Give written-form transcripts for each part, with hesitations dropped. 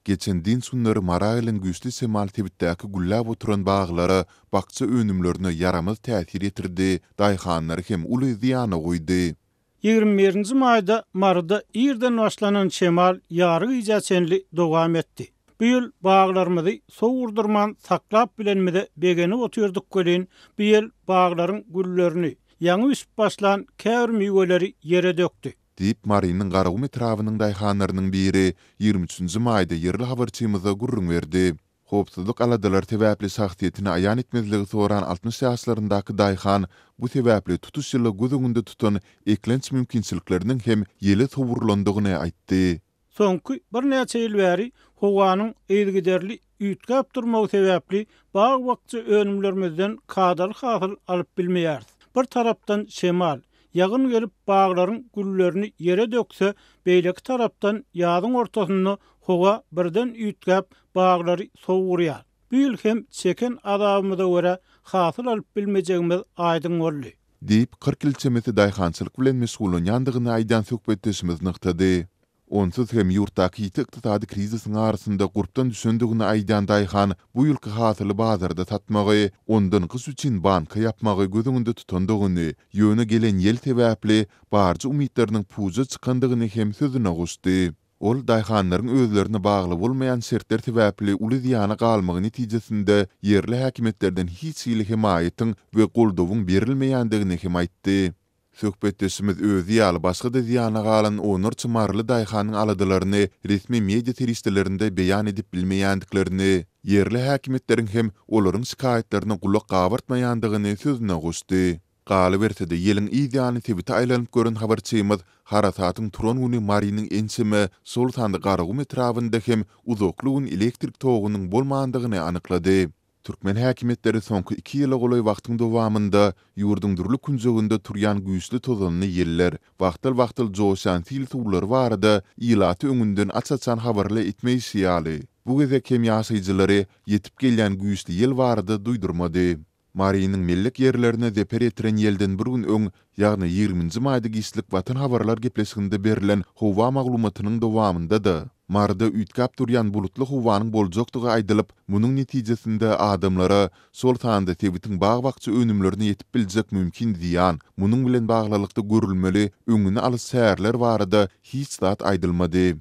Geçen din sunları marağıyla güçlü semal tebitdäki güllab oturan bağlara bakça önümlerine yaramaz täsir etirdi, daýhanlary hem uly ziýana goýdy. 21-nji maýda Marda irden başlanan şemal ýary ijaçenli dowam etdi. Bu ýyl baglarymyzy sowurdurman saklap bilenmede begeni oturduk gelin, bu ýyl baglaryň güllerini, ýaňy üsüp başlan käwr miweleri ýere dökdi. Diýip Marynyň garagum etrawynyň daýhanlarynyň biri 23-nji maýda ýerli habarçymyza gurrun berdi. Hopsuzluk aladalar tebäpli sagtyetini aýan etmezligi soran 60 ýaşlaryndaky daýhan bu tebäpli tutuş ýyly gözüňinde tutan eklenç mümkinçilikleriniň hem ýeli sowurlandygyny aýtdy. Soňky bir näçe ýyl bäri howanyň eýdigiderli üýtgäp durmagy sebäpli bag wagtça önümlerimizden kadar hasyl alyp bilmeýäris. Bir tarapdan şemal ýagyn gelip baglaryň güllerini ýere dökse, beýleki tarapdan ýazyň ortasyny howa birden üýtgäp baglary sowurýar. Bu ýyl hem çeken adamymyza görä hasyl alyp bilmejegimiz aýdyň boldy. Diýip 40 ilçemeti daýhançylyk bilen mesullanýandygyny aýdan söhbetdeşimiz nykdydy. Onsuz hem ýurtdaky ýyty krizisiň arasynda gurpdan düşendigini aýdan daýhan bu ýylky hasyly bazarda satmagy, ondan gys üçin banka ýapmagy gözüňinde tutandygyny, ýöne gelen ýel tebäpli barjy umytlarynyň puja çykandygyny hem sözüne goşdy. Ol daýhanlaryň özlerini bagly bolmaýan şertler tebäpli uly ziýana galmagy netijesinde ýerli häkimetlerden hiç ýyly himayetin we goldawyň berilmeýändigini hem aýtdy. Söhbetdeşimiz özü ýaly başga da ziýana galan onur çymarly daýhanyň aladylaryny resmi media teristlerinde beýan edip bilmeýändiklerini, ýerli häkimetleriň hem olaryň şikaýetlerine gulak gabartmaýandygyny sözüne goşdy. Galy bersede ýeliň ýygyny tebite aýlanyp gören habarçymyz harasatyň turan güni Marynyň ensimi sol sandy garagum etrawynda hem uzaklygyň elektrik togunyň bolmandygyny anyklady. Türkmen häkimetleri soňky 2 ýyla goly wagtyň dowamında ýurduň durly künjeginde turýan güýçli tozanyny ýeller, wagtyl joşan fil suwlary barada ýylaty öňünden açaçan habarly etmeýi ýaly. Bu gezek hem ýaşaýjylary ýetip gelýän güýçli ýel barada duýdurmady. Marynyň millik ýerlerine zeper etiren ýelden bir gün öň, ýagny 20-nji maýda gyslyk Watan habarlar gepleşiginde berilen howa maglumatynyň dowamında da Marda üýtgäp durýan bulutly howanyň boljakdygy aýdylyp, munyň netijesinde adamlara sol tanda tebitiň bag wagtça önümlerini ýetip biljek mümkin diýan, munyň bilen baglylykda görülmeli öňüne alys särler barada hiç zat aýdylmady.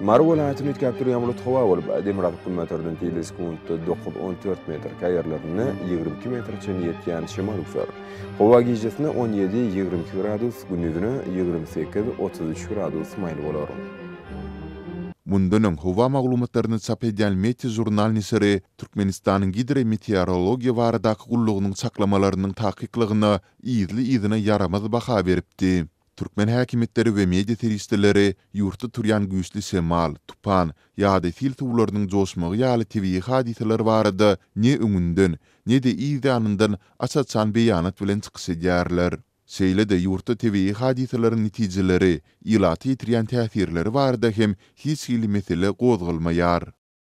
Mar welaýatyny üýtgäp durýan bulut howa bolup, demir akkumulyatordan teleskont 9-14 metr kaýarlaryny 22 metrçe ýetýän şemal uçar. Howa gijesine 17-22 gradus, gündüzüne 28-33 gradus maýl bolar. Mundan öň howa maglumatlaryny çap edýän Meteor jurnal nisiri Türkmenistanyň hidrometeorologiýa baradaky gullugynyň çaklamalarynyň takyklagyna ýyzly yaramaz baha beripdi. Türkmen häkimetleri we media teristleri ýurtda turýan güýçli şemal, tupan ýa-da fil suwlarynyň joşmagy ýaly tebii hadiseler barada ne öňünden, ne de ýa-da açaçan beýanat bilen çykyş edýärler. Şeýle de ýurtda tebii hadiselerin netijeleri, ýylaty ýitirýän täsirleri barada hem hiç ýyly mesele gozgalmaýar.